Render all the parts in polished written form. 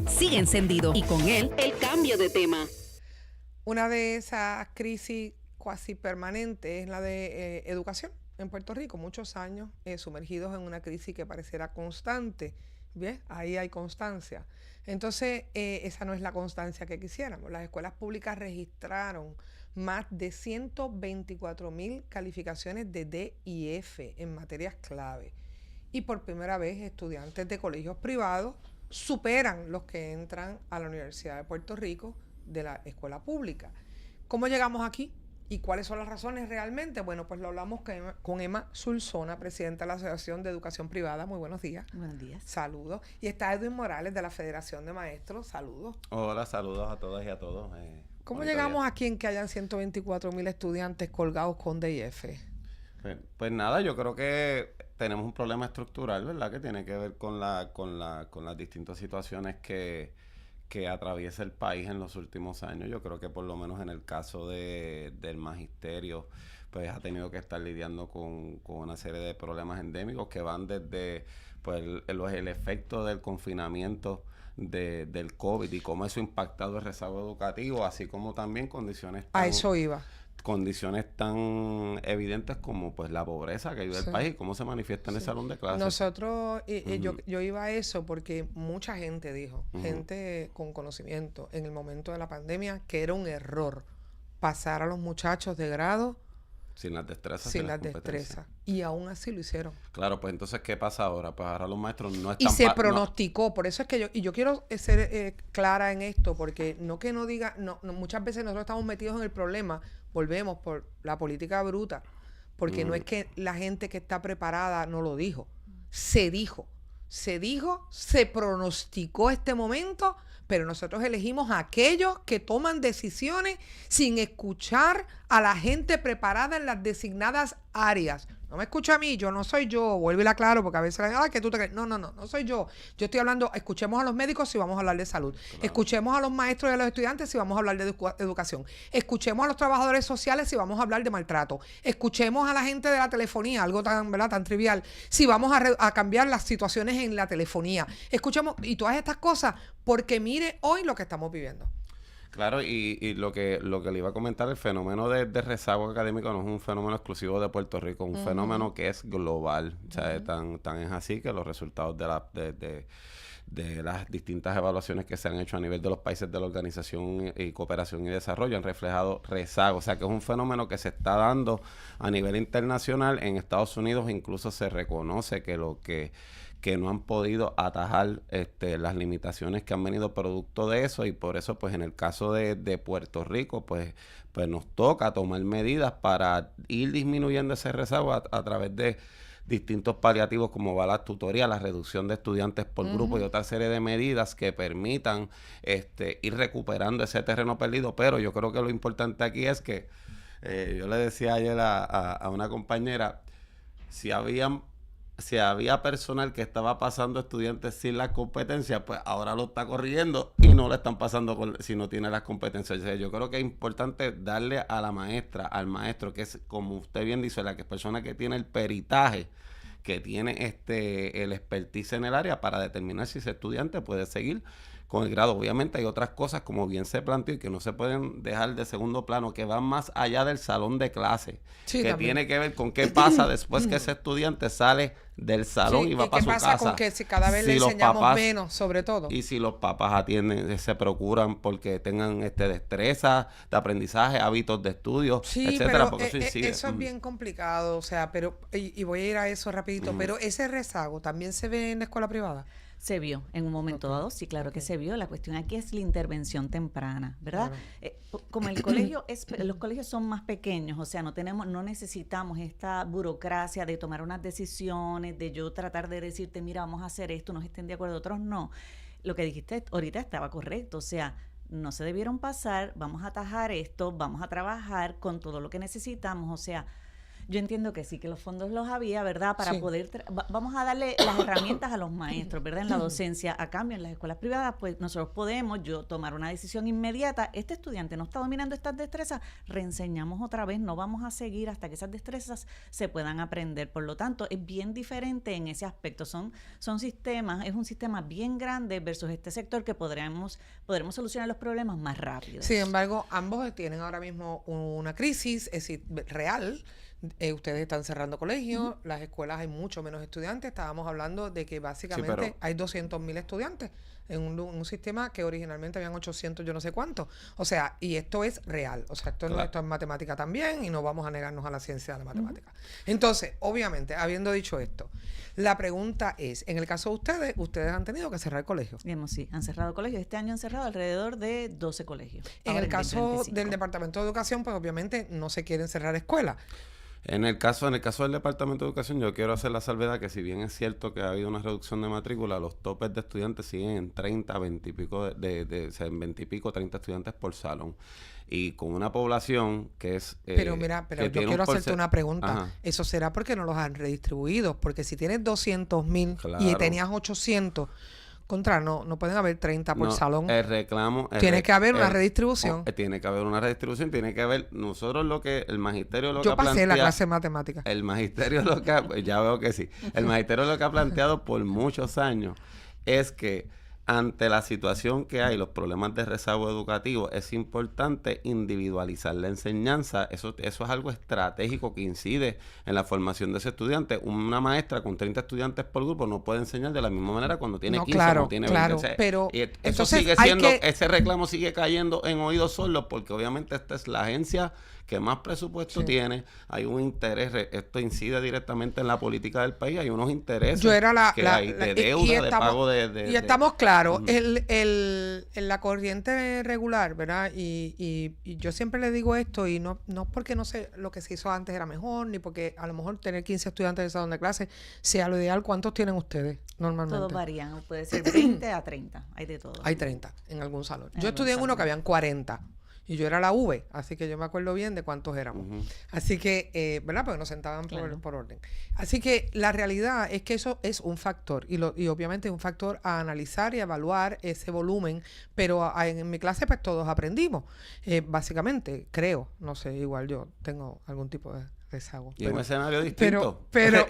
sigue encendido y con él el cambio de tema. Una de esas crisis cuasi permanentes es la de educación en Puerto Rico. Muchos años sumergidos en una crisis que pareciera constante. ¿Bien? Ahí hay constancia. Entonces, esa no es la constancia que quisiéramos. Las escuelas públicas registraron más de 124,000 calificaciones de D y F en materias clave. Y por primera vez, estudiantes de colegios privados superan los que entran a la Universidad de Puerto Rico de la escuela pública. ¿Cómo llegamos aquí? ¿Y cuáles son las razones realmente? Bueno, pues lo hablamos con Emma Zulzona, presidenta de la Asociación de Educación Privada. Muy buenos días. Buenos días. Saludos. Y está Edwin Morales de la Federación de Maestros. Saludos. Hola, saludos a todas y a todos. ¿Cómo llegamos aquí en que hayan 124,000 estudiantes colgados con DIF? Pues nada, yo creo que tenemos un problema estructural, ¿verdad? Que tiene que ver con las distintas situaciones que atraviesa el país en los últimos años. Yo creo que por lo menos en el caso del magisterio, pues ha tenido que estar lidiando con una serie de problemas endémicos que van desde pues el efecto del confinamiento del COVID y cómo eso ha impactado el rezago educativo, así como también condiciones A eso iba. condiciones tan evidentes como pues la pobreza que vive el país y cómo se manifiesta en el salón de clases. Nosotros, yo iba a eso porque mucha gente dijo, gente con conocimiento en el momento de la pandemia, que era un error pasar a los muchachos de grado sin las destrezas. sin las destrezas. Y aún así lo hicieron. Claro, pues entonces, ¿qué pasa ahora? Pues ahora los maestros no están... Y se pronosticó, por eso es que yo quiero ser clara en esto, porque no diga, muchas veces nosotros estamos metidos en el problema, volvemos por la política bruta, porque no es que la gente que está preparada no lo dijo, se dijo, se pronosticó este momento, pero nosotros elegimos a aquellos que toman decisiones sin escuchar a la gente preparada en las designadas áreas. No me escucha a mí, yo no soy yo, vuelve y la aclaro, porque a veces, que tú te crees. No soy yo. Yo estoy hablando, escuchemos a los médicos si vamos a hablar de salud. Claro. Escuchemos a los maestros y a los estudiantes si vamos a hablar de educación. Escuchemos a los trabajadores sociales si vamos a hablar de maltrato. Escuchemos a la gente de la telefonía, algo tan, ¿verdad?, tan trivial, si vamos a cambiar las situaciones en la telefonía. Escuchemos, y todas estas cosas, porque mire hoy lo que estamos viviendo. Claro, y lo que le iba a comentar, el fenómeno de rezago académico no es un fenómeno exclusivo de Puerto Rico, es un fenómeno que es global. O sea, tan es así que los resultados de las distintas evaluaciones que se han hecho a nivel de los países de la Organización y Cooperación y Desarrollo han reflejado rezago. O sea, que es un fenómeno que se está dando a nivel internacional. En Estados Unidos incluso se reconoce que que no han podido atajar las limitaciones que han venido producto de eso, y por eso pues en el caso de Puerto Rico pues nos toca tomar medidas para ir disminuyendo ese rezago a través de distintos paliativos como va la tutoría, la reducción de estudiantes por grupo y otra serie de medidas que permitan ir recuperando ese terreno perdido. Pero yo creo que lo importante aquí es que yo le decía ayer a una compañera, si había personal que estaba pasando estudiantes sin las competencias, pues ahora lo está corrigiendo y no le están pasando si no tiene las competencias. O sea, yo creo que es importante darle a la maestra, al maestro, que es, como usted bien dice, la persona que tiene el peritaje, que tiene el expertise en el área para determinar si ese estudiante puede seguir con el grado. Obviamente hay otras cosas, como bien se planteó, y que no se pueden dejar de segundo plano, que van más allá del salón de clase, que también tiene que ver con qué pasa después que ese estudiante sale del salón y va para su casa. ¿Qué pasa con que si cada vez le enseñamos menos, sobre todo? Y si los papás atienden, se procuran porque tengan destreza de aprendizaje, hábitos de estudio, etcétera, pero eso es bien complicado, o sea, pero y voy a ir a eso rapidito, pero ese rezago también se ve en la escuela privada. Se vio en un momento dado, sí, claro que se vio. La cuestión aquí es la intervención temprana, ¿verdad? Como los colegios son más pequeños, o sea, no necesitamos esta burocracia de tomar unas decisiones, de yo tratar de decirte, mira, vamos a hacer esto, unos estén de acuerdo, otros no. Lo que dijiste ahorita estaba correcto, o sea, no se debieron pasar, vamos a atajar esto, vamos a trabajar con todo lo que necesitamos, o sea, Yo entiendo que sí, que los fondos los había, ¿verdad? Para poder, vamos a darle las herramientas a los maestros, ¿verdad? En la docencia. A cambio, en las escuelas privadas, pues nosotros podemos tomar una decisión inmediata. Este estudiante no está dominando estas destrezas, reenseñamos otra vez, no vamos a seguir hasta que esas destrezas se puedan aprender. Por lo tanto, es bien diferente en ese aspecto. Son sistemas, es un sistema bien grande versus este sector que podremos solucionar los problemas más rápido. Sin embargo, ambos tienen ahora mismo una crisis, es decir, real. Ustedes están cerrando colegios, las escuelas hay mucho menos estudiantes. Estábamos hablando de que básicamente hay 200,000 estudiantes en un sistema que originalmente habían 800, yo no sé cuánto. O sea, y esto es real. O sea, esto es matemática también y no vamos a negarnos a la ciencia de la matemática. Entonces, obviamente, habiendo dicho esto, la pregunta es, en el caso de ustedes han tenido que cerrar colegios. Digamos, sí, han cerrado colegios. Este año han cerrado alrededor de 12 colegios. En el caso del Departamento de Educación, pues obviamente no se quieren cerrar escuelas. En el caso del Departamento de Educación, yo quiero hacer la salvedad que si bien es cierto que ha habido una reducción de matrícula, los topes de estudiantes siguen en 30, 20 y pico, o sea, en 20 y pico, 30 estudiantes por salón. Y con una población que es... pero mira, yo quiero hacerte una pregunta. Ajá. Eso será porque no los han redistribuido, porque si tienes 200,000 y tenías 800... no pueden haber 30 por salón. El reclamo... Tiene que haber una redistribución. Tiene que haber una redistribución, tiene que haber... Nosotros el magisterio lo que Yo ha planteado... pasé la clase de matemáticas. El magisterio lo que... ya veo que sí. El magisterio lo que ha planteado por muchos años es que ante la situación que hay, los problemas de rezago educativo, es importante individualizar la enseñanza. Eso es algo estratégico que incide en la formación de ese estudiante. Una maestra con 30 estudiantes por grupo no puede enseñar de la misma manera cuando tiene 15 o tiene 20. Claro, pero y eso entonces sigue siendo, ese reclamo sigue cayendo en oídos sordos porque obviamente esta es la agencia que más presupuesto tiene, hay un interés, esto incide directamente en la política del país, hay unos intereses hay de deuda, de pago de... Y estamos claros, la corriente regular, ¿verdad? Y yo siempre le digo esto, y no porque no sé lo que se hizo antes era mejor, ni porque a lo mejor tener 15 estudiantes en el salón de clase sea lo ideal. ¿Cuántos tienen ustedes normalmente? Todos varían, puede ser 20 a 30, hay de todo. Hay 30 en algún salón. Yo estudié en uno que habían 40. Y yo era la V, así que yo me acuerdo bien de cuántos éramos. Así que, ¿verdad? Porque nos sentaban por orden. Así que la realidad es que eso es un factor. Y obviamente es un factor a analizar y evaluar ese volumen. Pero en mi clase, pues todos aprendimos. Básicamente, creo, no sé, igual yo tengo algún tipo de rezago. Y un escenario distinto. Pero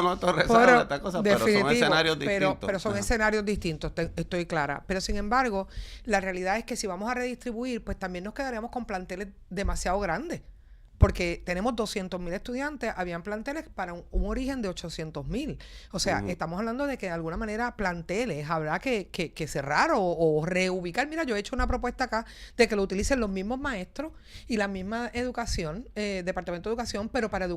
nuestros rezagos de estas cosas, pero son escenarios distintos. Pero son escenarios distintos, estoy clara. Pero sin embargo, la realidad es que si vamos a redistribuir, pues también nos quedaríamos con planteles demasiado grandes. Porque tenemos 200,000 estudiantes, habían planteles para un origen de 800,000. O sea, estamos hablando de que de alguna manera planteles habrá que cerrar o reubicar. Mira, yo he hecho una propuesta acá de que lo utilicen los mismos maestros y la misma educación, Departamento de Educación, pero para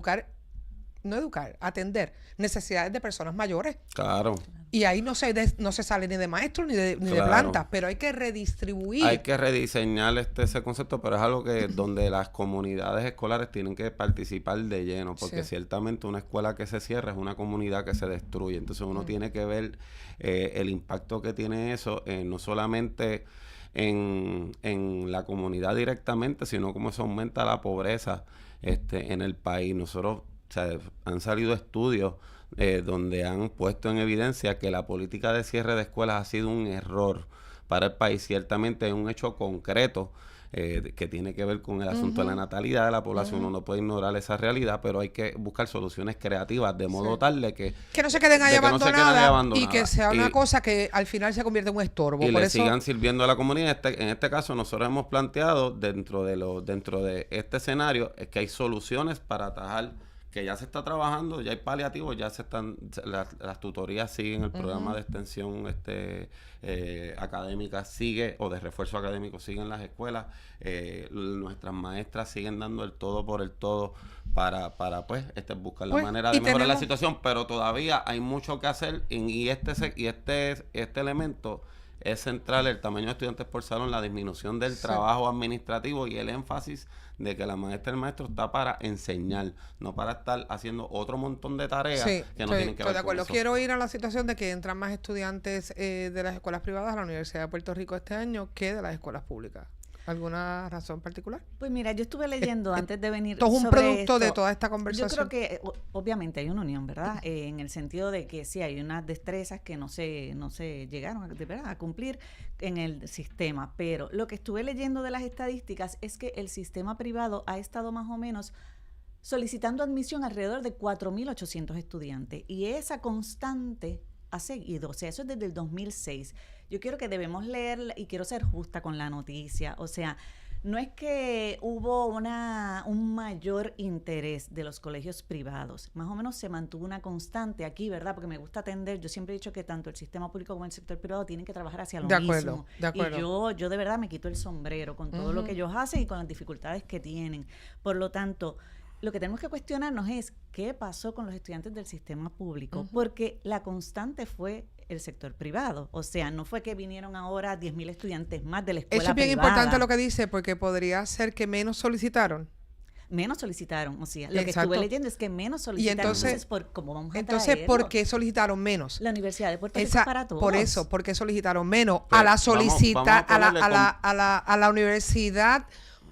atender necesidades de personas mayores. Claro. Y ahí no se sale ni de maestros ni de plantas, pero hay que redistribuir. Hay que rediseñar ese concepto, pero es algo que donde las comunidades escolares tienen que participar de lleno, porque ciertamente una escuela que se cierra es una comunidad que se destruye. Entonces uno tiene que ver el impacto que tiene eso, no solamente en la comunidad directamente, sino cómo eso aumenta la pobreza en el país. Nosotros, o sea, han salido estudios donde han puesto en evidencia que la política de cierre de escuelas ha sido un error para el país. Ciertamente es un hecho concreto que tiene que ver con el asunto de la natalidad de la población. Uno no puede ignorar esa realidad, pero hay que buscar soluciones creativas de modo tal de que no se queden ahí abandonadas y que sea una cosa que al final se convierte en un estorbo. Y le sigan sirviendo a la comunidad. En este caso nosotros hemos planteado dentro de este escenario es que hay soluciones para atajar, que ya se está trabajando, ya hay paliativos, ya las tutorías siguen, el programa de extensión académica sigue, o de refuerzo académico sigue en las escuelas, nuestras maestras siguen dando el todo por el todo para buscar la manera de mejorar la situación, pero todavía hay mucho que hacer y este elemento es central, el tamaño de estudiantes por salón, la disminución del trabajo administrativo y el énfasis de que la maestra y el maestro está para enseñar, no para estar haciendo otro montón de tareas que no tienen que ver de acuerdo. con eso. Quiero ir a la situación de que entran más estudiantes de las escuelas privadas a la Universidad de Puerto Rico este año que de las escuelas públicas. ¿Alguna razón particular? Pues mira, yo estuve leyendo antes de venir Esto es un sobre producto de esto. toda esta conversación. Yo creo que obviamente hay una unión, ¿verdad? En el sentido de que sí hay unas destrezas que no se llegaron a cumplir en el sistema, pero lo que estuve leyendo de las estadísticas es que el sistema privado ha estado más o menos solicitando admisión alrededor de 4.800 estudiantes y esa constante ha seguido, o sea, eso es desde el 2006. Yo quiero que debemos leer y quiero ser justa con la noticia, o sea, no es que hubo un mayor interés de los colegios privados, más o menos se mantuvo una constante aquí, ¿verdad? Porque me gusta atender, yo siempre he dicho que tanto el sistema público como el sector privado tienen que trabajar hacia lo mismo. De acuerdo. Y yo de verdad me quito el sombrero con todo lo que ellos hacen y con las dificultades que tienen. Por lo tanto, lo que tenemos que cuestionarnos es qué pasó con los estudiantes del sistema público, porque la constante fue el sector privado. O sea, no fue que vinieron ahora 10.000 estudiantes más de la escuela Eso es bien privada. importante lo que dice, porque podría ser que menos solicitaron. Menos solicitaron, o sea, lo que Exacto. estuve leyendo es que menos solicitaron. entonces, ¿cómo vamos a Entonces, traerlo? ¿por qué solicitaron menos? La Universidad de Puerto Rico es para todos. Por eso, ¿por qué solicitaron menos? Pues, A la vamos a ponerle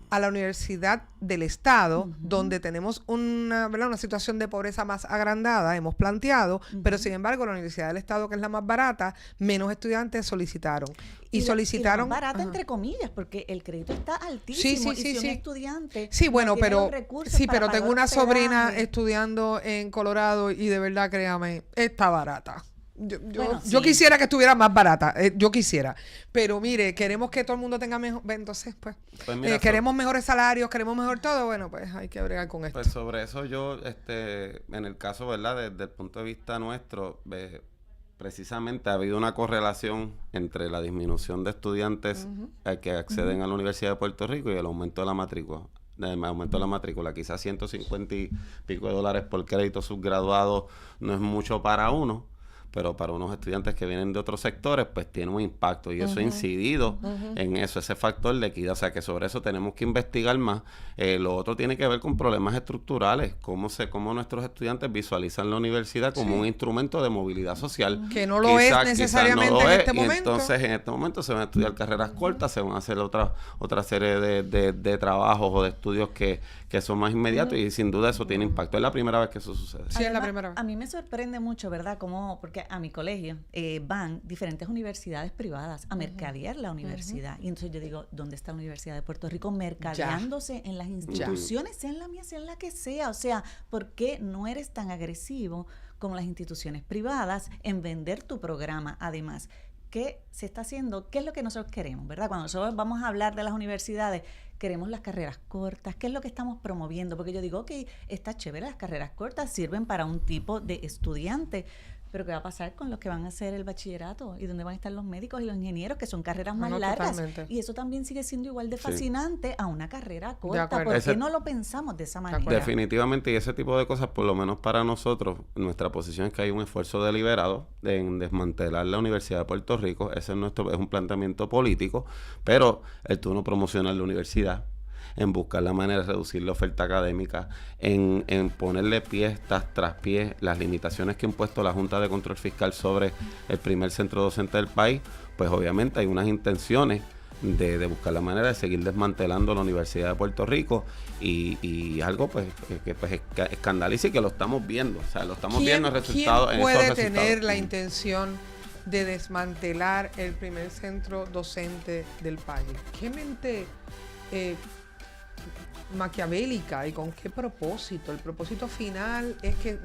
a la universidad del Estado, donde tenemos una situación de pobreza más agrandada, hemos planteado, pero sin embargo la Universidad del Estado, que es la más barata, menos estudiantes solicitaron. Y solicitaron... Y la más barata, entre comillas, porque el crédito está altísimo. Sí, y si sí. un estudiante Sí, bueno, no tiene los pero recursos sí, para pero pagar tengo una hospedaje. sobrina estudiando en Colorado y de verdad, créame, está barata. Bueno, Yo sí. quisiera que estuviera más barata, yo quisiera, pero mire, queremos que todo el mundo tenga mejor, entonces pues, mira, queremos mejores salarios, queremos mejor todo, bueno, pues hay que bregar con esto. Pues sobre eso yo, en el caso, ¿verdad? Desde el punto de vista nuestro, precisamente ha habido una correlación entre la disminución de estudiantes que acceden a la Universidad de Puerto Rico y el aumento de la matrícula. Quizás 150 y pico de dólares por crédito subgraduado no es mucho para uno, pero para unos estudiantes que vienen de otros sectores, pues tiene un impacto y eso ha incidido en eso, ese factor de equidad. O sea, que sobre eso tenemos que investigar más. Lo otro tiene que ver con problemas estructurales, cómo nuestros estudiantes visualizan la universidad como un instrumento de movilidad social. Que no lo es necesariamente en este momento. Entonces, en este momento se van a estudiar carreras cortas, se van a hacer otra serie de trabajos o de estudios que son más inmediatos y sin duda eso tiene impacto. Es la primera vez que eso sucede. Sí, es la primera vez. A mí me sorprende mucho, ¿verdad? Porque a mi colegio van diferentes universidades privadas a mercadear la universidad. Y entonces yo digo, ¿dónde está la Universidad de Puerto Rico mercadeándose en las instituciones, sea en la mía, sea en la que sea? O sea, ¿por qué no eres tan agresivo con las instituciones privadas en vender tu programa? Además, ¿qué se está haciendo? ¿Qué es lo que nosotros queremos, verdad? Cuando nosotros vamos a hablar de las universidades, queremos las carreras cortas. ¿Qué es lo que estamos promoviendo? Porque yo digo, ok, está chévere, las carreras cortas sirven para un tipo de estudiante, pero ¿qué va a pasar con los que van a hacer el bachillerato? ¿Y dónde van a estar los médicos y los ingenieros, que son carreras más largas? Totalmente. Y eso también sigue siendo igual de fascinante a una carrera corta. acuerdo. ¿Por qué no lo pensamos de esa manera? Definitivamente, y ese tipo de cosas, por lo menos para nosotros, nuestra posición es que hay un esfuerzo deliberado en desmantelar la Universidad de Puerto Rico. Ese es un planteamiento político, pero el tú no promocionar la universidad, en buscar la manera de reducir la oferta académica, en ponerle pies tras pies las limitaciones que ha impuesto la Junta de Control Fiscal sobre el primer centro docente del país, pues obviamente hay unas intenciones de buscar la manera de seguir desmantelando la Universidad de Puerto Rico y algo pues que pues escandaliza y que lo estamos viendo, o sea, lo estamos viendo el resultado. ¿Quién puede tener la intención de desmantelar el primer centro docente del país? ¿Qué mente maquiavélica y con qué propósito? El propósito final es que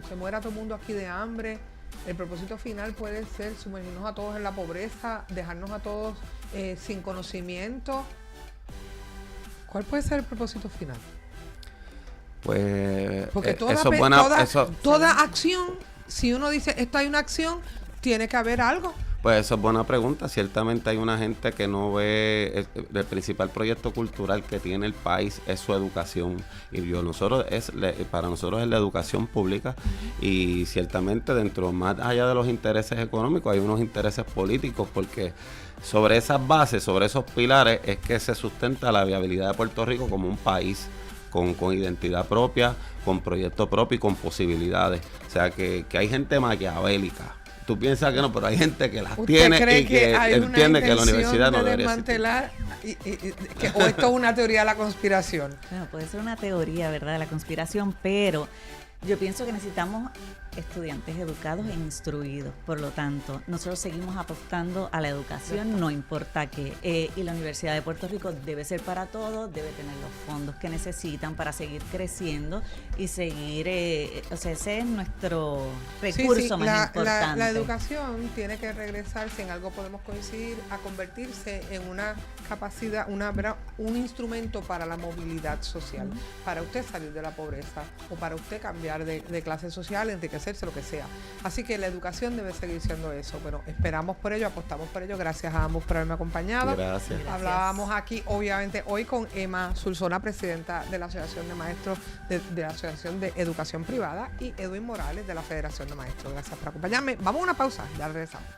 se muera todo el mundo aquí de hambre. El propósito final puede ser sumergirnos a todos en la pobreza, dejarnos a todos sin conocimiento. ¿Cuál puede ser el propósito final? Pues porque toda acción, si uno dice esto hay una acción, tiene que haber algo. Pues eso es buena pregunta. Ciertamente hay una gente que no ve el principal proyecto cultural que tiene el país es su educación y para nosotros es la educación pública y ciertamente dentro más allá de los intereses económicos hay unos intereses políticos porque sobre esas bases, sobre esos pilares es que se sustenta la viabilidad de Puerto Rico como un país con identidad propia, con proyecto propio y con posibilidades. O sea que hay gente maquiavélica. Tú piensas que no, pero hay gente que las tiene y que entiende que la universidad no debería existir. desmantelar o esto es una teoría de la conspiración. Bueno, puede ser una teoría, ¿verdad?, de la conspiración, pero yo pienso que necesitamos estudiantes educados e instruidos. Por lo tanto, nosotros seguimos apostando a la educación, no importa qué. Y la Universidad de Puerto Rico debe ser para todos, debe tener los fondos que necesitan para seguir creciendo y seguir, o sea, ese es nuestro recurso más importante. La educación tiene que regresar, si en algo podemos coincidir, a convertirse en una capacidad, un instrumento para la movilidad social, para usted salir de la pobreza o para usted cambiar de clase social, enriquecerse, lo que sea. Así que la educación debe seguir siendo eso. Bueno, esperamos por ello, apostamos por ello. Gracias a ambos por haberme acompañado. Gracias. Hablábamos aquí, obviamente, hoy con Emma Solsona, presidenta de la Asociación de Maestros de la Asociación de Educación Privada, y Edwin Morales de la Federación de Maestros. Gracias por acompañarme. Vamos a una pausa, ya regresamos.